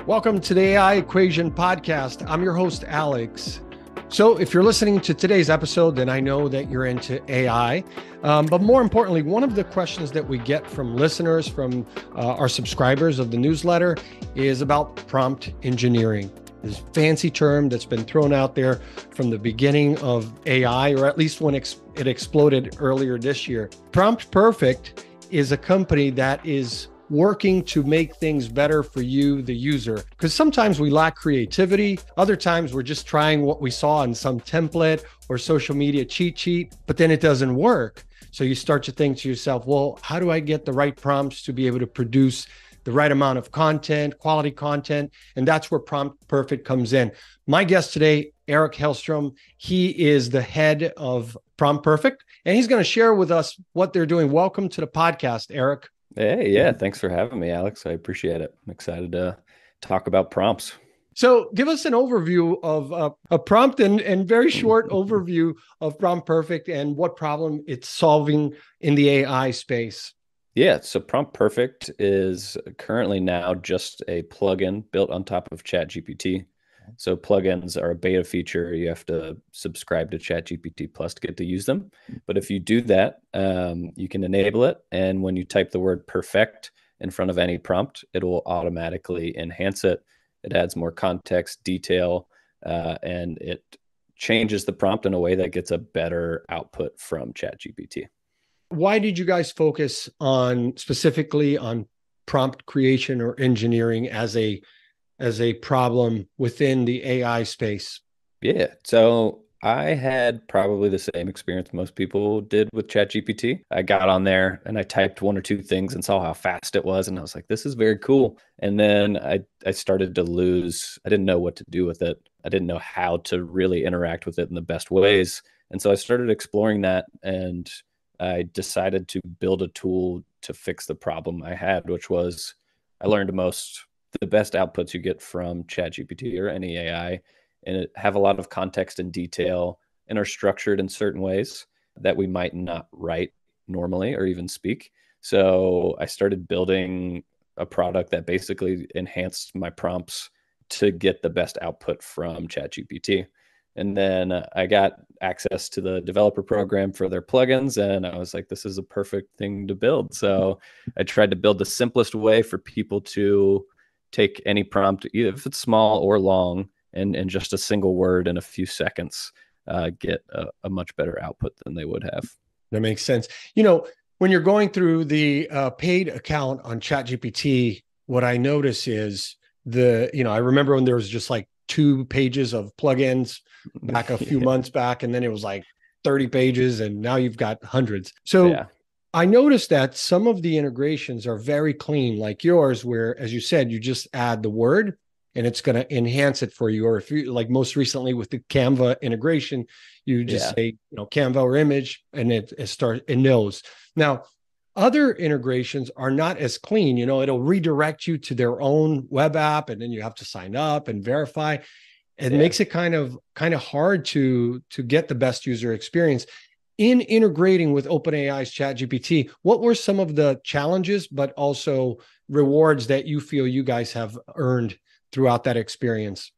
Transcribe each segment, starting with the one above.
Welcome to the AI Equation Podcast. I'm your host, Alex. So if you're listening to today's episode, then I know that you're into AI. But more importantly, one of the questions that we get from listeners, from our subscribers of the newsletter, is about prompt engineering. This fancy term that's been thrown out there from the beginning of AI, or at least when it exploded earlier this year. Prompt Perfect is a company that is working to make things better for you, the user. Because sometimes we lack creativity. Other times we're just trying what we saw in some template or social media cheat sheet, but then it doesn't work. So you start to think to yourself, well, how do I get the right prompts to be able to produce the right amount of content, quality content? And that's where Prompt Perfect comes in. My guest today, Eric Hellstrom, he is the head of Prompt Perfect, and he's going to share with us what they're doing. Welcome to the podcast, Eric. Hey, yeah, thanks for having me, Alex. I appreciate it. I'm excited to talk about prompts. So give us an overview of a prompt and very short overview of Prompt Perfect and what problem it's solving in the AI space. Yeah, so Prompt Perfect is currently now just a plugin built on top of ChatGPT. So plugins are a beta feature. You have to subscribe to ChatGPT Plus to get to use them. But if you do that, you can enable it. And when you type the word perfect in front of any prompt, it will automatically enhance it. It adds more context, detail, and it changes the prompt in a way that gets a better output from ChatGPT. Why did you guys focus on specifically on prompt creation or engineering as a problem within the AI space? Yeah. So I had probably the same experience most people did with ChatGPT. I got on there and I typed one or two things and saw how fast it was. And I was like, this is very cool. And then I started to lose, I didn't know what to do with it. I didn't know how to really interact with it in the best ways. And so I started exploring that, and I decided to build a tool to fix the problem I had, which was I learned the best outputs you get from ChatGPT or any AI, and it have a lot of context and detail and are structured in certain ways that we might not write normally or even speak. So I started building a product that basically enhanced my prompts to get the best output from ChatGPT. And then I got access to the developer program for their plugins, and I was like, this is a perfect thing to build. So I tried to build the simplest way for people to take any prompt, either if it's small or long, and just a single word in a few seconds, get a much better output than they would have. That makes sense. When you're going through the paid account on ChatGPT, what I notice is I remember when there was just like 2 pages of plugins back a few months back, and then it was like 30 pages, and now you've got hundreds. So yeah. I noticed that some of the integrations are very clean, like yours, where, as you said, you just add the word and it's going to enhance it for you. Or if you, like most recently with the Canva integration, you just say, Canva or image, and it knows. Now, other integrations are not as clean. It'll redirect you to their own web app, and then you have to sign up and verify. It makes it kind of hard to get the best user experience. In integrating with OpenAI's ChatGPT, what were some of the challenges, but also rewards that you feel you guys have earned throughout that experience?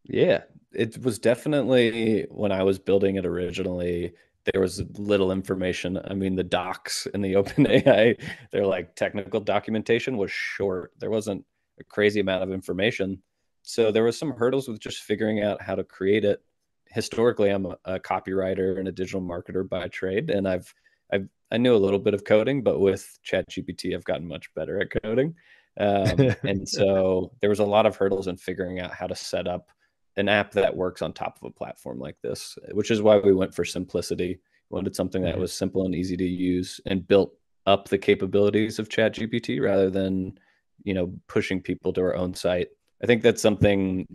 Yeah, it was definitely, when I was building it originally, there was little information. I mean, the docs in the OpenAI, their like technical documentation was short. There wasn't a crazy amount of information. So there was some hurdles with just figuring out how to create it. Historically, I'm a copywriter and a digital marketer by trade, and I knew a little bit of coding, but with ChatGPT, I've gotten much better at coding. And so there was a lot of hurdles in figuring out how to set up an app that works on top of a platform like this, which is why we went for simplicity. We wanted something that was simple and easy to use and built up the capabilities of ChatGPT rather than, pushing people to our own site. I think that's something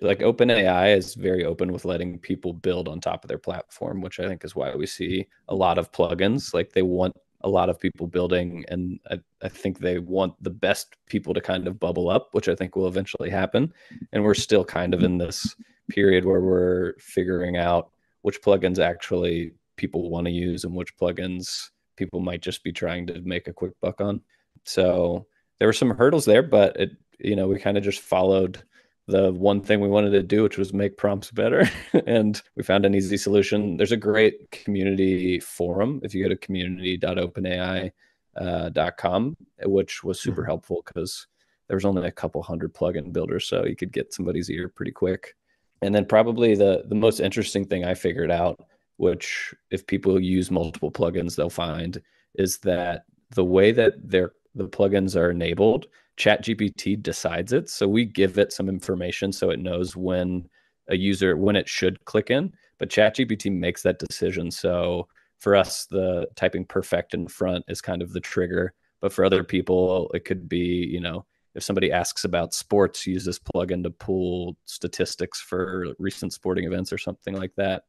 like OpenAI is very open with letting people build on top of their platform, which I think is why we see a lot of plugins. Like they want a lot of people building, and I think they want the best people to kind of bubble up, which I think will eventually happen. And we're still kind of in this period where we're figuring out which plugins actually people want to use and which plugins people might just be trying to make a quick buck on. So there were some hurdles there, but we kind of just followed the one thing we wanted to do, which was make prompts better. And we found an easy solution. There's a great community forum if you go to community.openai.com, which was super helpful because there was only a couple hundred plugin builders, so you could get somebody's ear pretty quick. And then probably the most interesting thing I figured out, which if people use multiple plugins, they'll find, is that the way that the plugins are enabled, ChatGPT decides it. So we give it some information so it knows when it should click in, but ChatGPT makes that decision. So for us, the typing perfect in front is kind of the trigger, but for other people, it could be, if somebody asks about sports, use this plugin to pull statistics for recent sporting events or something like that.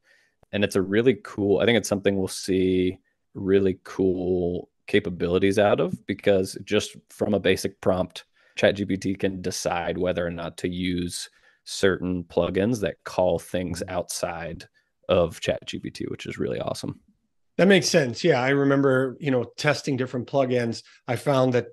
And it's I think it's something we'll see really cool capabilities out of, because just from a basic prompt, ChatGPT can decide whether or not to use certain plugins that call things outside of ChatGPT, which is really awesome. That makes sense. Yeah, I remember, testing different plugins. I found that,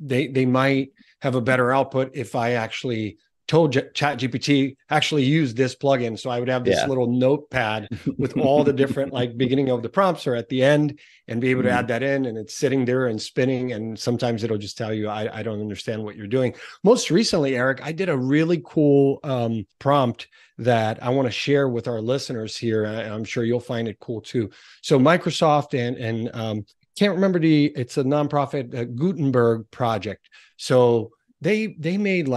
they might have a better output if I actually told ChatGPT actually use this plugin. So I would have this little notepad with all the different beginning of the prompts or at the end, and be able to add that in, and it's sitting there and spinning. And sometimes it'll just tell you, I don't understand what you're doing. Most recently, Eric, I did a really cool prompt that I want to share with our listeners here. I'm sure you'll find it cool too. So Microsoft and can't remember it's a nonprofit Gutenberg project. So they made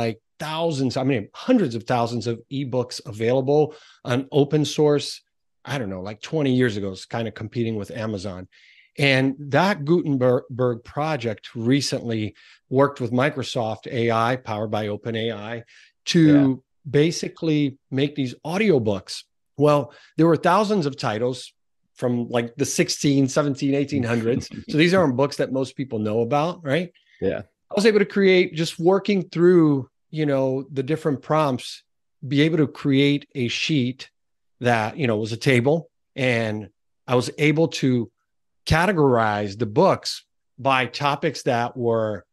hundreds of thousands of ebooks available on open source. I don't know, 20 years ago, it's kind of competing with Amazon. And that Gutenberg project recently worked with Microsoft AI, powered by OpenAI, to basically make these audiobooks. Well, there were thousands of titles from the 16, 17, 1800s. So these aren't books that most people know about, right? Yeah. I was able to create, just working through the different prompts, be able to create a sheet that, was a table. And I was able to categorize the books by topics that were,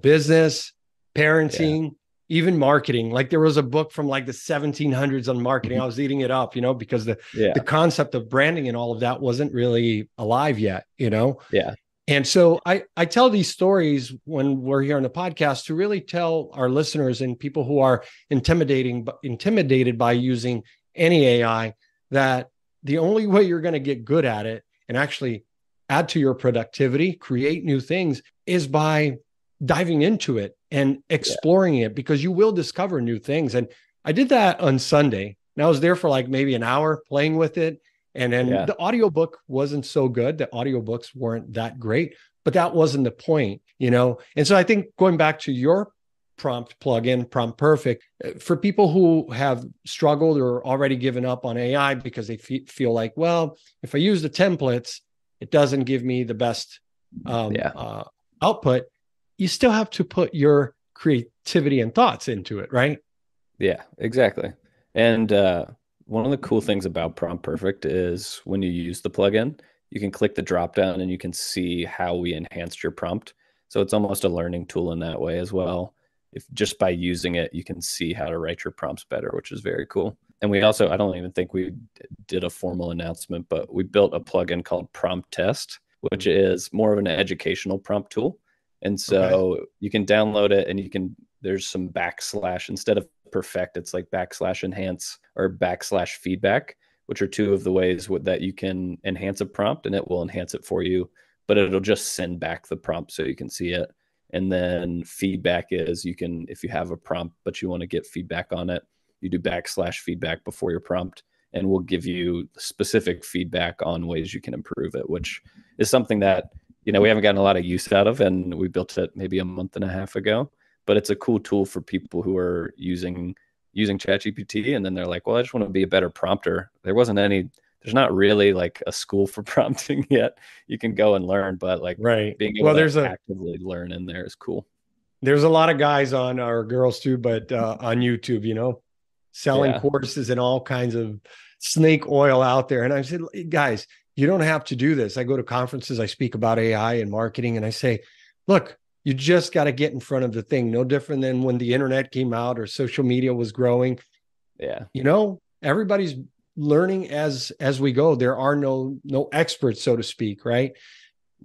business, parenting, even marketing. There was a book from the 1700s on marketing. I was eating it up, because the concept of branding and all of that wasn't really alive yet, Yeah. And so I tell these stories when we're here on the podcast to really tell our listeners and people who are intimidated by using any AI, that the only way you're going to get good at it and actually add to your productivity, create new things, is by diving into it and exploring it, because you will discover new things. And I did that on Sunday, and I was there for maybe an hour playing with it. And then the audiobook wasn't so good. The audiobooks weren't that great, but that wasn't the point, And so I think going back to your prompt plugin, Prompt Perfect, for people who have struggled or already given up on AI because they feel well, if I use the templates, it doesn't give me the best output. You still have to put your creativity and thoughts into it, right? Yeah, exactly. And one of the cool things about Prompt Perfect is when you use the plugin, you can click the drop down and you can see how we enhanced your prompt. So it's almost a learning tool in that way as well. If just by using it, you can see how to write your prompts better, which is very cool. And we also, I don't even think we did a formal announcement, but we built a plugin called Prompt Test, which is more of an educational prompt tool. And so you can download it, and there's some backslash instead of perfect, it's /enhance or /feedback, which are two of the ways that you can enhance a prompt, and it will enhance it for you, but it'll just send back the prompt so you can see it. And then feedback is, if you have a prompt but you want to get feedback on it, you do /feedback before your prompt, and we'll give you specific feedback on ways you can improve it, which is something that we haven't gotten a lot of use out of, and we built it maybe a month and a half ago. But it's a cool tool for people who are using ChatGPT, and then they're like, well, I just want to be a better prompter. There's not really a school for prompting yet. You can go and learn, but being able to actively learn in there is cool. There's a lot of guys on, our girls too, but on YouTube, selling courses and all kinds of snake oil out there. And I said, guys, you don't have to do this. I go to conferences, I speak about AI and marketing, and I say, look, You just got to get in front of the thing. No different than when the internet came out or social media was growing. Yeah. Everybody's learning as we go. There are no experts, so to speak, right?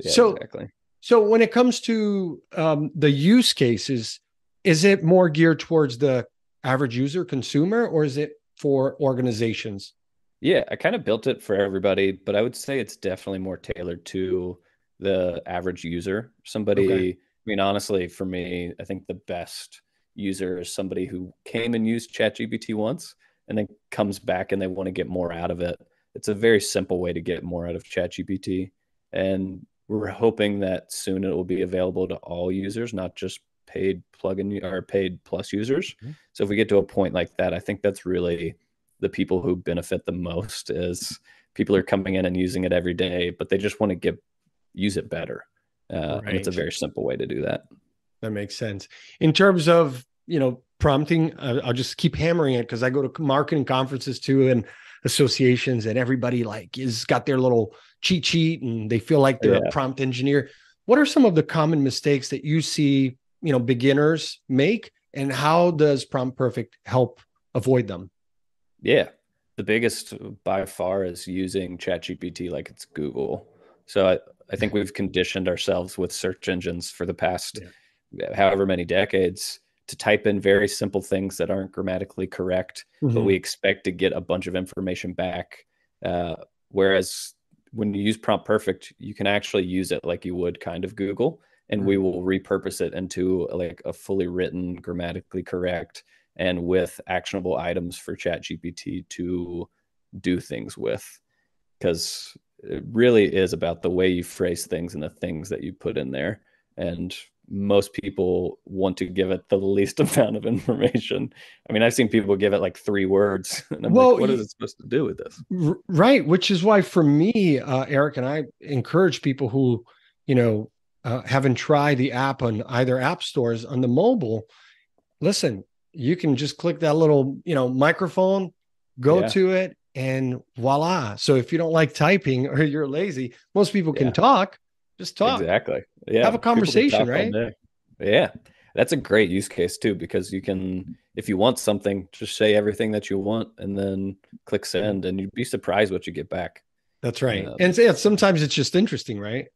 Yeah, So exactly. so when it comes to the use cases, is it more geared towards the average user consumer, or is it for organizations? Yeah, I kind of built it for everybody, but I would say it's definitely more tailored to the average user. Okay. Somebody, I mean, honestly, for me, I think the best user is somebody who came and used ChatGPT once and then comes back and they want to get more out of it. It's a very simple way to get more out of ChatGPT. And we're hoping that soon it will be available to all users, not just paid plugin or paid plus users. So if we get to a point like that, I think that's really the people who benefit the most is people are coming in and using it every day, but they just want to use it better. And it's a Right. very simple way to do that. That makes sense. In terms of, prompting, I'll just keep hammering it because I go to marketing conferences too and associations, and everybody like is got their little cheat sheet and they feel like they're a Yeah. prompt engineer. What are some of the common mistakes that you see, beginners make, and how does Prompt Perfect help avoid them? Yeah. The biggest by far is using ChatGPT like it's Google. So I think we've conditioned ourselves with search engines for the past Yeah. however many decades to type in very simple things that aren't grammatically correct, but we Mm-hmm. expect to get a bunch of information back. Whereas when you use Prompt Perfect, you can actually use it like you would kind of Google, and we will repurpose it into like a fully written, grammatically correct, and with actionable items for ChatGPT to do things with. Because it really is about the way you phrase things and the things that you put in there. And most people want to give it the least amount of information. I mean, I've seen people give it like 3 words, and I'm like, Well, what is it supposed to do with this? right, which is why for me, Eric, and I encourage people who, haven't tried the app on either app stores on the mobile. Listen, you can just click that little, microphone, go Yeah, to it, and voila. So if you don't like typing or you're lazy, most people can yeah, talk. Just talk, exactly. have Yeah, a people can conversation, talk all right? day. Yeah, that's a great use case too, because you can, if you want something, just say everything that you want and then click send, and you'd be surprised what you get back. That's right. Um, And yeah, sometimes it's just interesting, right?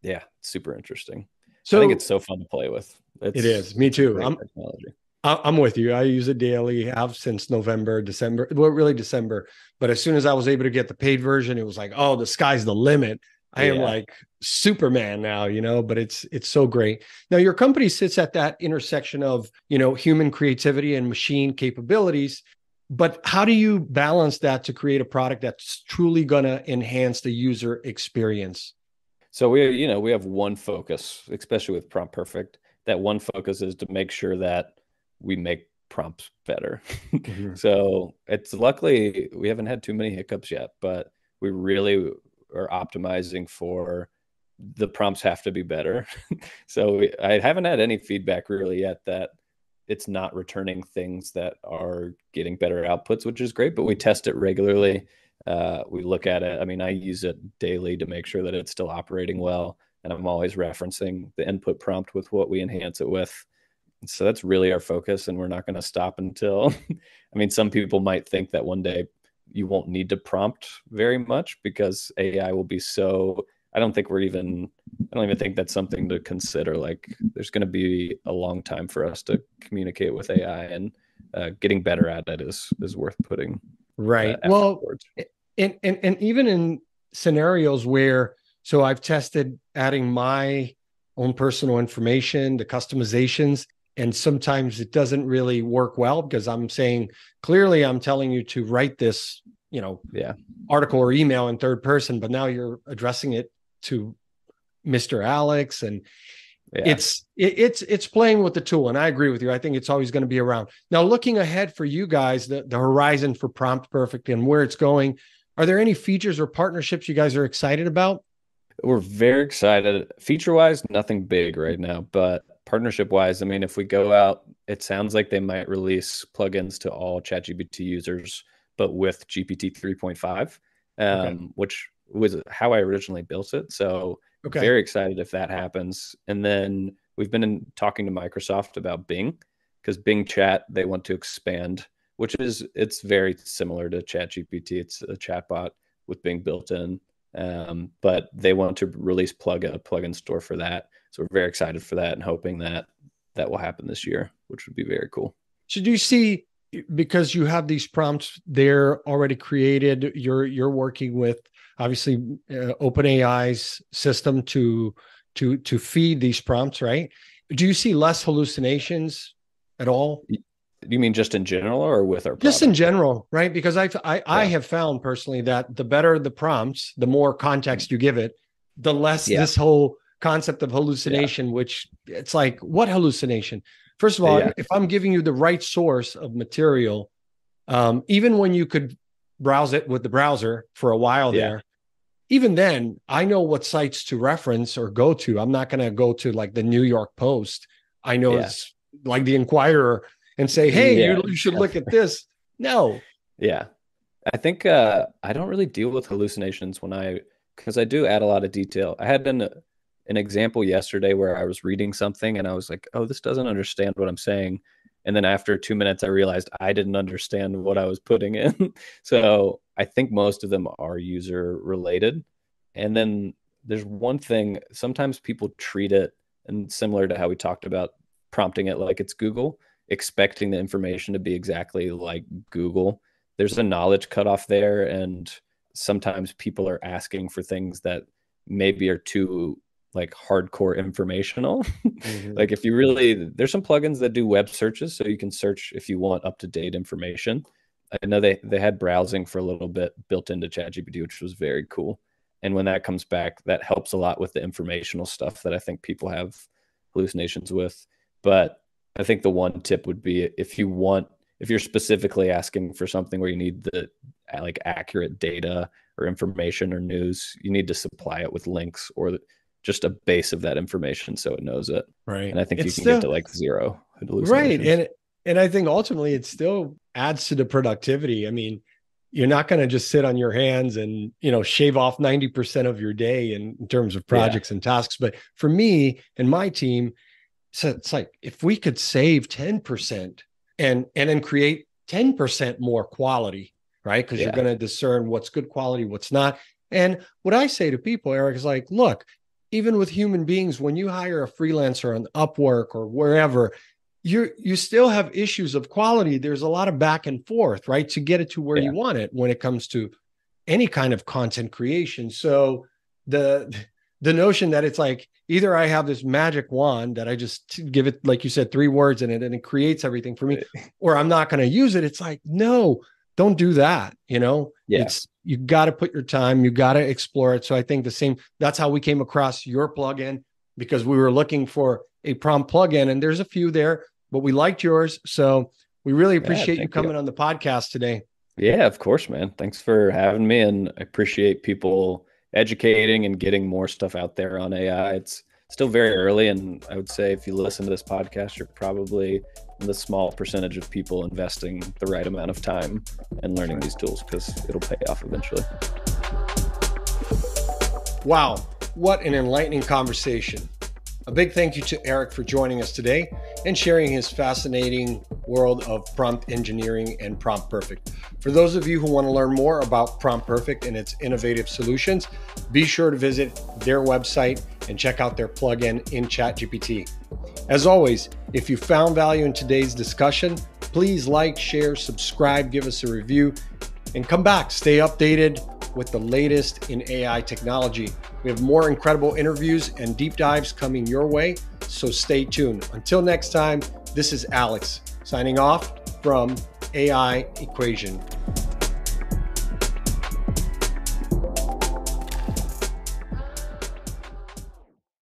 yeah, super interesting. I think it's So so fun to play with. it It's is. Me a too. great technology. I'm with you. I use it daily, have since November, December, well, really December. But as soon as I was able to get the paid version, it was like, oh, the sky's the limit. I am Yeah. like Superman now, but it's so great. Now your company sits at that intersection of, human creativity and machine capabilities. But how do you balance that to create a product that's truly going to enhance the user experience? So we have one focus, especially with Prompt Perfect. That one focus is to make sure that we make prompts better. Mhm. So it's luckily we haven't had too many hiccups yet, but we really are optimizing for the prompts have to be better. So I haven't had any feedback really yet that it's not returning things that are getting better outputs, which is great, but we test it regularly. We look at it. I mean, I use it daily to make sure that it's still operating well. And I'm always referencing the input prompt with what we enhance it with. So that's really our focus. And we're not going to stop until, I mean, some people might think that one day you won't need to prompt very much because AI will be so, I don't think we're even, I don't even think that's something to consider. Like, there's going to be a long time for us to communicate with AI, and getting better at it is worth putting Right. effort Well, towards. and even in scenarios where, so I've tested adding my own personal information, the customizations, and sometimes it doesn't really work well because I'm saying clearly I'm telling you to write this, Yeah, article or email in third person, but now you're addressing it to Mr. Alex, and yeah. it's playing with the tool. And I agree with you. I think it's always going to be around. Now, looking ahead for you guys, the horizon for Prompt Perfect and where it's going, are there any features or partnerships you guys are excited about? We're very excited. Feature wise, nothing big right now, but partnership wise, I mean, if we go out, it sounds like they might release plugins to all ChatGPT users, but with GPT 3.5, Okay. which was how I originally built it. So Okay. very excited if that happens. And then we've been talking to Microsoft about Bing, because Bing Chat, they want to expand, it's very similar to ChatGPT. It's a chatbot with Bing built in. But they want to release a plugin store for that. So we're very excited for that and hoping that that will happen this year, which would be very cool. So do you see, because you have these prompts there already created, you're working with obviously OpenAI's system to feed these prompts, right? Do you see less hallucinations at all? You mean just in general or with our product? Just in general, right? Because I have found personally that the better the prompts, the more context you give it, the less this whole concept of hallucination, which it's like, what hallucination? First of all, if I'm giving you the right source of material, even when you could browse it with the browser for a while there, even then, I know what sites to reference or go to. I'm not going to go to like the New York Post. I know it's like the Inquirer and say, hey, you should look at this. No. Yeah. I think I don't really deal with hallucinations because I do add a lot of detail. I had an example yesterday where I was reading something and I was like, oh, this doesn't understand what I'm saying. And then after 2 minutes, I realized I didn't understand what I was putting in. So I think most of them are user related. And then there's one thing, sometimes people treat it, and similar to how we talked about prompting it like it's Google, expecting the information to be exactly like Google. There's a knowledge cutoff there. And sometimes people are asking for things that maybe are too like hardcore informational. Like if you really, there's some plugins that do web searches, so you can search if you want up-to-date information. I know they had browsing for a little bit built into ChatGPT, which was very cool. And when that comes back, that helps a lot with the informational stuff that I think people have hallucinations with. But I think the one tip would be if you're specifically asking for something where you need the like accurate data or information or news, you need to supply it with links or just a base of that information so it knows it. Right. And I think you can get to like zero hallucinations. Right. And I think ultimately it still adds to the productivity. I mean, you're not going to just sit on your hands and, shave off 90% of your day in terms of projects and tasks. But for me and my team, so it's like, if we could save 10% and then create 10% more quality, right? Because you're going to discern what's good quality, what's not. And what I say to people, Eric, is like, look, even with human beings, when you hire a freelancer on Upwork or wherever, you still have issues of quality. There's a lot of back and forth, right? To get it to where you want it when it comes to any kind of content creation. So the notion that it's like, either I have this magic wand that I just give it, like you said, 3 words in it and it creates everything for me, or I'm not going to use it. It's like, no, don't do that. It's, you got to put your time, you got to explore it. So I think that's how we came across your plugin, because we were looking for a prompt plugin and there's a few there, but we liked yours. So we really appreciate you coming on the podcast today. Yeah, of course, man. Thanks for having me. And I appreciate people educating and getting more stuff out there on AI. It's still very early. And I would say if you listen to this podcast, you're probably in the small percentage of people investing the right amount of time and learning these tools, because it'll pay off eventually. Wow. What an enlightening conversation. A big thank you to Eric for joining us today and sharing his fascinating world of prompt engineering and Prompt Perfect. For those of you who want to learn more about Prompt Perfect and its innovative solutions, be sure to visit their website and check out their plugin in ChatGPT. As always, if you found value in today's discussion, please like, share, subscribe, give us a review, and come back. Stay updated with the latest in AI technology. We have more incredible interviews and deep dives coming your way, so stay tuned. Until next time, this is Alex signing off from AI Equation.